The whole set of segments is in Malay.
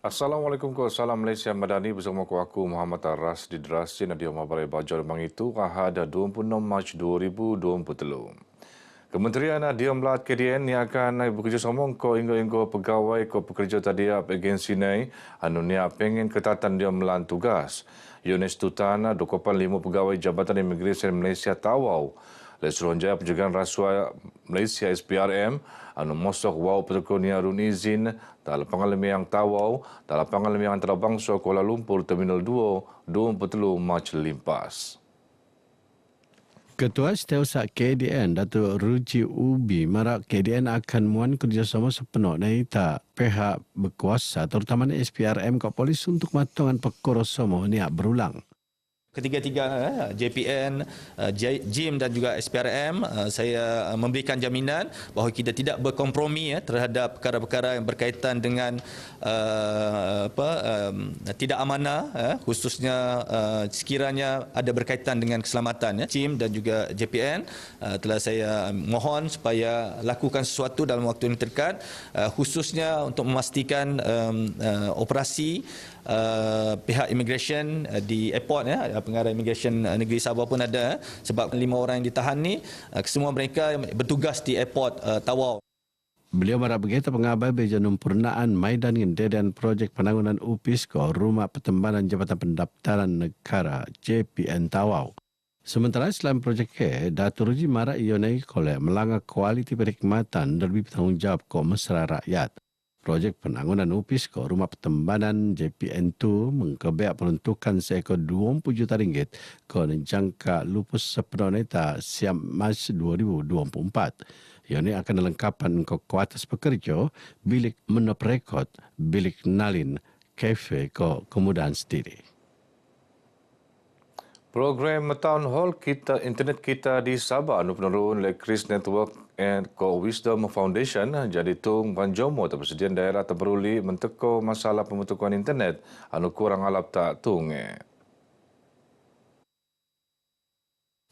Assalamualaikum ko salam Malaysia Madani bersama aku Muhammad Aras di Derasin Adio Mabalai Bajar Bang itu Ahad 26 Mac 2023. Kementerian Adio Melat KDN yang akan bekerjasama ko inggo pegawai ko pekerja tadiap agensi nai anu nia pengen ketatan dia melan tugas. Yunis Tutana 25 pegawai Jabatan Imigresen Malaysia Tawau. Suruhanjaya Pencegahan Rasuah Malaysia SPRM anu mosok wau petukunia run izin dalam pengalamian Tawau dalam pengalamian antarabangsa Kuala Lumpur Terminal 2 23 Mac limpas. Ketua Setiausaha KDN Datuk Ruji Ubi marak KDN akan muan kerjasama sepenuh tak pihak berkuasa terutama SPRM ke polis untuk matungan perkara semua ni berulang. Ketiga-tiga JPN, JIM dan juga SPRM, saya memberikan jaminan bahawa kita tidak berkompromi terhadap perkara-perkara yang berkaitan dengan tidak amanah, khususnya sekiranya ada berkaitan dengan keselamatan. JIM dan juga JPN telah saya mohon supaya lakukan sesuatu dalam waktu yang terdekat, khususnya untuk memastikan operasi pihak immigration di airport, pengarah immigration negeri Sabah pun ada, sebab 5 orang yang ditahan ni semua mereka bertugas di airport Tawau. Beliau marah begitu pengabai bejanum purnaan Maidan dan projek penanganan UPIS ke Rumah Pertembanan Jabatan Pendaftaran Negara JPN Tawau. Sementara selain projek ke, Datuk Ruji marah ionai kolek melanggar kualiti perkhidmatan dan lebih bertanggungjawab ke mesra rakyat. Projek penanganan UPIS ke Rumah Pertembanan JPN 2 mengkebeak peruntukan seekor RM20 juta ke jangka lupus sepenuh neta siap Mac 2024. Ini akan dilengkapan ke kuartus pekerja, bilik menop rekod, bilik nalin, kafe ke kemudahan sendiri. Program Town Hall kita internet kita di Sabah anu penurun oleh Chris Network and Wisdom Foundation jadi tung Banjomo tersedian daerah terperuli menteko masalah pembentukan internet anu kurang alap tak tung.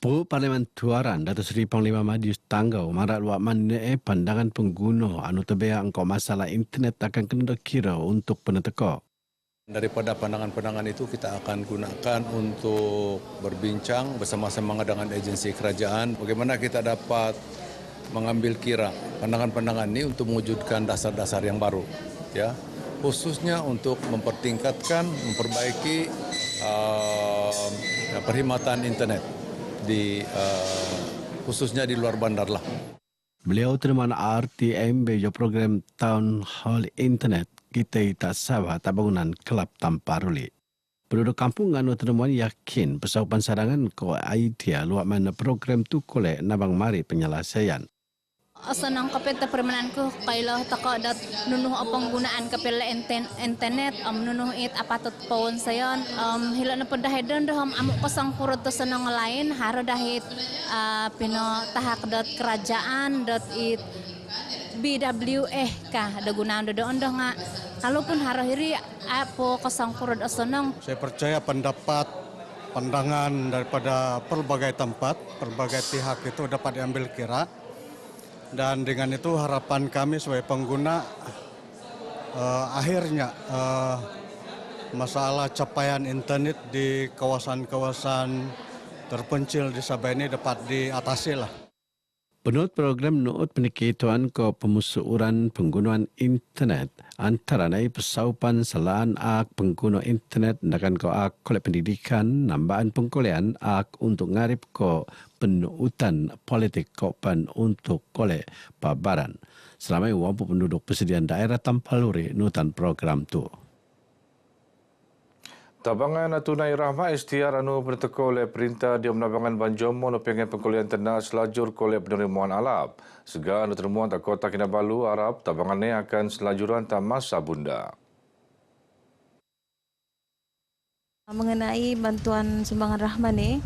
Parlimen Tuaran Datuk Seri Panglima Madius Tanggau marak luak mana pandangan pengguna anu terbeak engkau masalah internet akan kena kira untuk peneteko. Daripada pandangan-pandangan itu kita akan gunakan untuk berbincang bersama-sama dengan agensi kerajaan bagaimana kita dapat mengambil kira pandangan-pandangan ini untuk mewujudkan dasar-dasar yang baru, ya, khususnya untuk mempertingkatkan, memperbaiki perkhidmatan internet di khususnya di luar bandar lah. Beliau terima RTM bejo program Town Hall Internet kita tak Sabah tak bangunan kelab tanpa ruli. Penduduk kampung anu temuan yakin pesaupan sarangan ko idea luak mana program tu kolek nabang mari penyelesaian. Senang kapita permananku kailah taka dat nunuh apang gunaan kapila internet nunuh it apatot pawon sayon hila na pedahidan daham amuk kosang kurut to senang lain haro dahit pino tahak dot kerajaan dot it BWE kah ada gunaan dodo ondoh nga kalaupun harahiri apo kosang kurut senang. Saya percaya pandangan daripada pelbagai tempat, pelbagai pihak itu dapat diambil kira. Dan dengan itu harapan kami sebagai pengguna akhirnya masalah capaian internet di kawasan-kawasan terpencil di Sabah ini dapat diatasi lah. Penut program nuut penikituan ke pemusuran penggunaan internet antara nai pesaupan selaan ak pengguna internet ndakan ko ak kolek pendidikan nambahan pengkolean ak untuk ngarip ko penuutan politik kopan untuk kolek pabaran. Selama ini wampu penduduk persediaan daerah Tampaluri nutan program tu. Tabangan tunai rahmat istiar anu peneteko oleh perintah di Menabangan Banjomo no pengen pengkulian tenang selajur kolej penerimaan alap. Sega anu termuan tak Kota Kinabalu Arab tabangan ini akan selajuran tak masa bunda. Mengenai bantuan sumbangan rahmat ni,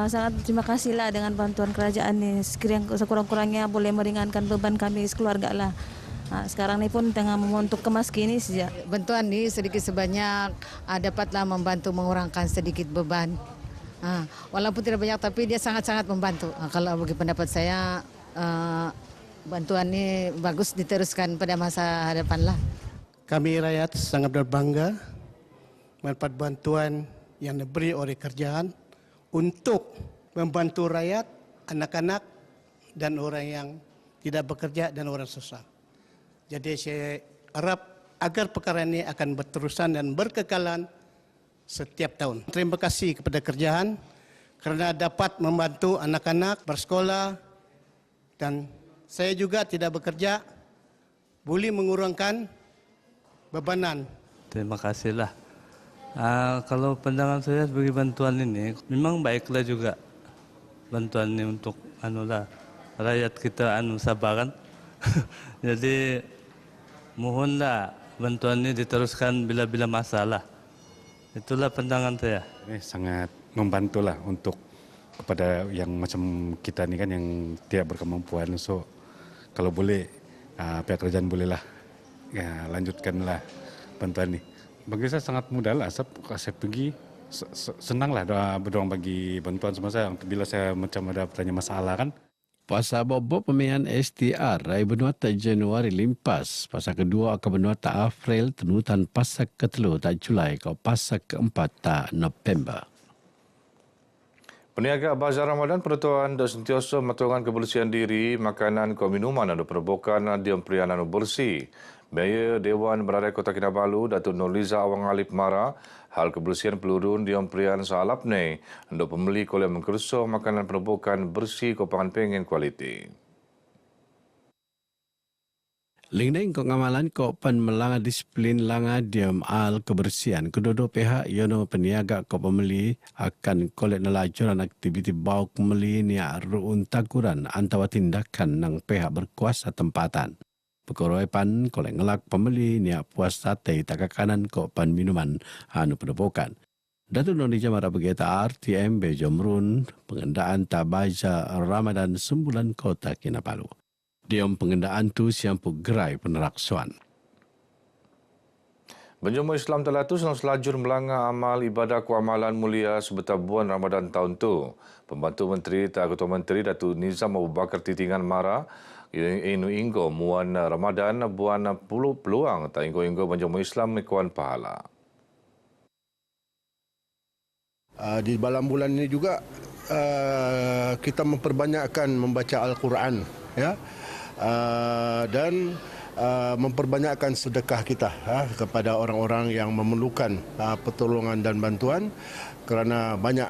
sangat terima kasihlah dengan bantuan kerajaan ni. Sekiranya sekurang-kurangnya boleh meringankan beban kami sekeluarga lah. Sekarang ni pun tengah untuk kemas kini saja. Bantuan ni sedikit sebanyak dapatlah membantu mengurangkan sedikit beban. Walaupun tidak banyak tapi dia sangat-sangat membantu. Kalau bagi pendapat saya bantuan ni bagus diteruskan pada masa hadapan lah. Kami rakyat sangat berbangga mendapat bantuan yang diberi oleh kerajaan untuk membantu rakyat, anak-anak dan orang yang tidak bekerja dan orang susah. Jadi saya harap agar perkara ini akan berterusan dan berkekalan setiap tahun. Terima kasih kepada kerajaan kerana dapat membantu anak-anak bersekolah dan saya juga tidak bekerja, boleh mengurangkan bebanan. Terima kasihlah. Kalau pandangan saya sebagai bantuan ini, memang baiklah juga bantuan ini untuk rakyat kita sabaran. Jadi mohonlah bantuan ini diteruskan bila-bila masalah. Itulah pandangan saya. Ini sangat membantulah untuk kepada yang macam kita ni kan yang tidak berkemampuan. So kalau boleh pihak kerajaan bolehlah lanjutkanlah bantuan ni. Bagi saya sangat mudah lah. Saya pergi senanglah berdoa bagi bantuan sama saya. Bila saya macam ada bertanya masalah kan. Puasa bobok pemilihan STR Rai Benua tak Januari limpas. Puasa kedua akan Benua tak April, tenutan puasa ketelu tak Julai, kau puasa keempat tak November. Peniaga Bazar Ramadan Pertuan dah sentiasa mematukan kebersihan diri, makanan, kau minuman dan perbukaan di emperian bersih. Mayor Dewan Beradai Kota Kinabalu, Datuk Nurliza Awang Alip Mara, hal kebersihan pelurun di emperian Salap ni untuk pembeli kolej mengkerusuh makanan perbukaan bersih kopangan pengen kualiti. Lingdeng kok ngamalan kok pan melanggar disiplin langgar diam al kebersihan. Kedua-dua pihak yono peniaga kok pembeli akan kolek nelajuran aktiviti bau pembeli ni ruun takuran antara tindakan nang pihak berkuasa tempatan. Perkara pan kolek ngelak pembeli ni puas sate takakanan kok pan minuman perbukaan. Datuk Nurliza Mara Begeta RTM Bejomrun pengendaan tabaja Ramadan sembulan Kota Kinabalu. Diam pengendaan tu siampu gerai peneraksuan. Benjumpa Islam Telatu sedang selajur melanggar amal ibadah keamalan mulia sebetar bulan Ramadan tahun tu. Pembantu Menteri Tak Ketua Menteri Datuk Nizam Abu Bakar Titingan Mara inu inggo muan Ramadan buan peluang tak inggo benjumpa Islam mekuan pahala. Di dalam bulan ini juga kita memperbanyakkan membaca Al-Quran, ya. Dan memperbanyakkan sedekah kita kepada orang-orang yang memerlukan pertolongan dan bantuan kerana banyak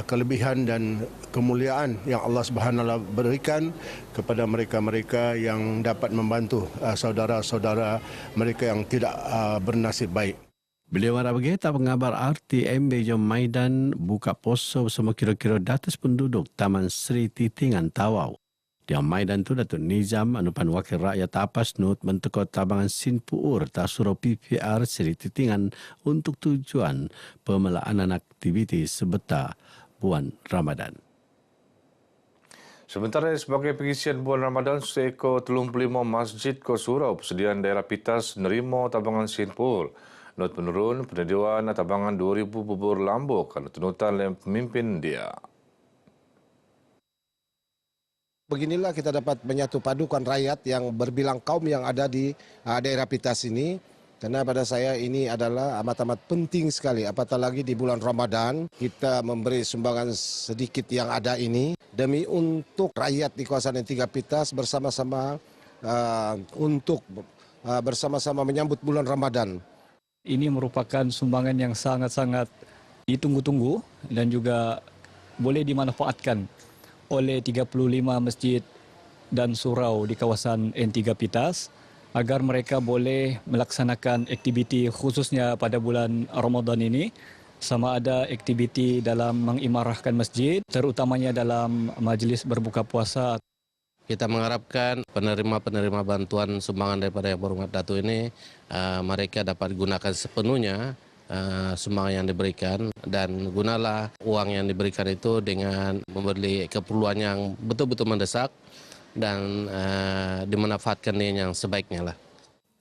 kelebihan dan kemuliaan yang Allah Subhanahu Wa Taala berikan kepada mereka-mereka yang dapat membantu saudara-saudara mereka yang tidak bernasib baik. Beliau marah begitu pengabar RTM Bejom Maidan buka poso bersama kira-kira datus penduduk Taman Sri Titingan Tawau. Di Maidan tu Datuk Nizam Anupan Wakil Rakyat Tapas Nut mentekut tabangan Sin Puur Tasuro PPR Sri Titingan untuk tujuan pemelaan aktiviti sebetar bulan Ramadan. Sementara sebagai pengisian bulan Ramadan, seekor 35 masjid ko surau persediaan daerah Pitas nerima tabangan Sin Puur. Not penurun penyediaan tabangan 2,000 bubur lambuk kerana tunutan oleh pemimpin dia. Beginilah kita dapat menyatu padukan rakyat yang berbilang kaum yang ada di daerah Pitas ini. Karena pada saya ini adalah amat-amat penting sekali. Apatah lagi di bulan Ramadan kita memberi sumbangan sedikit yang ada ini demi untuk rakyat di kawasan yang 3 Pitas bersama-sama untuk bersama-sama menyambut bulan Ramadan. Ini merupakan sumbangan yang sangat-sangat ditunggu-tunggu dan juga boleh dimanfaatkan oleh 35 masjid dan surau di kawasan N3 Pitas agar mereka boleh melaksanakan aktiviti khususnya pada bulan Ramadan ini, sama ada aktiviti dalam mengimarahkan masjid terutamanya dalam majlis berbuka puasa. Kita mengharapkan penerima-penerima bantuan sumbangan daripada Yang Berhormat Datuk ini mereka dapat gunakan sepenuhnya sumbangan yang diberikan dan gunalah uang yang diberikan itu dengan membeli keperluan yang betul-betul mendesak dan dimanfaatkan dengan yang sebaiknya lah.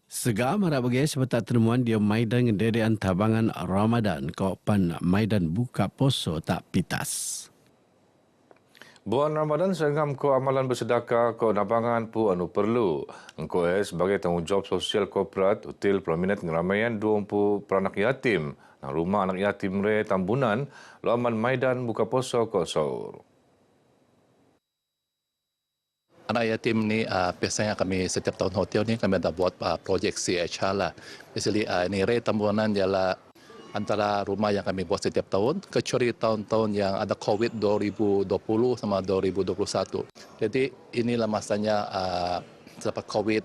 Segala marah bagi sebetar temuan dia Maidan ngededean tabangan Ramadan kau pan Maidan buka poso tak Pitas. Bulan Ramadan sehingga ko amalan bersedekah ko nabangan pu anu perlu. Engko sebagai tanggungjawab sosial korporat util prominent ngeramaian 20 peranak yatim. Nang rumah anak yatim re Tambunan, lo aman Maidan buka poso ko sahur. Anak yatim ni biasanya kami setiap tahun hotel ni kami ada buat projek CHR lah. Basically ni re Tambunan ialah antara rumah yang kami buat setiap tahun, kecuali tahun-tahun yang ada COVID 2020 sama 2021. Jadi inilah masanya selepas COVID,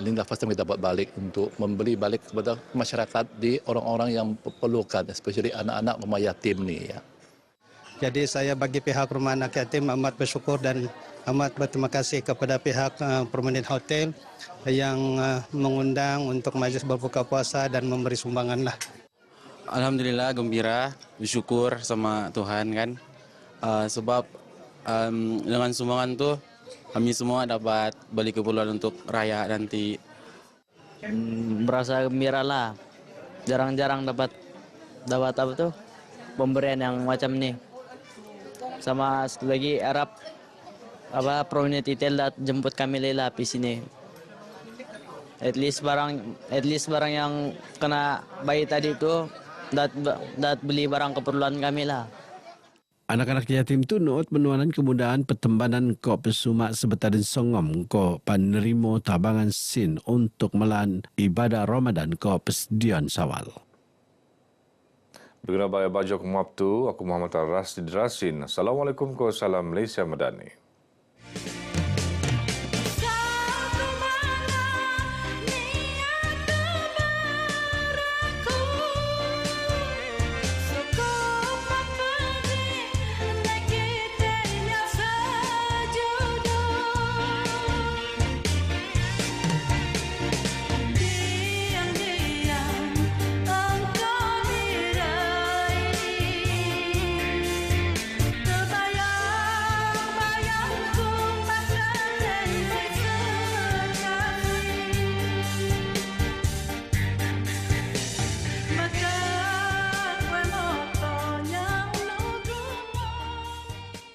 inilah fasa kita buat balik untuk memberi balik kepada masyarakat di orang-orang yang perlukan, especially anak-anak rumah yatim ni. Ya. Jadi saya bagi pihak rumah anak yatim amat bersyukur dan amat berterima kasih kepada pihak Permanent Hotel yang mengundang untuk majlis berbuka puasa dan memberi sumbangan lah. Alhamdulillah gembira, bersyukur sama Tuhan kan. Sebab dengan sumbangan tu kami semua dapat beli keperluan untuk raya nanti. Berasa gembira lah. Jarang-jarang dapat apa tuh pemberian yang macam ni. Sama sekali lagi harap Prominent Hotel jemput kami lela di sini. At least barang yang kena bayi tadi tu dat beli barang keperluan kami lah. Anak-anak yatim itu nuot menuanan kemudahan petembanan ko pesumak sebetarin songom ko panerimo tabangan sin untuk melan ibadah Ramadan ko pesdian Sawal. Begina baya bajo kumaptu, aku Muhammad Ras di Drasin. Assalamualaikum ko salam Malaysia Madani.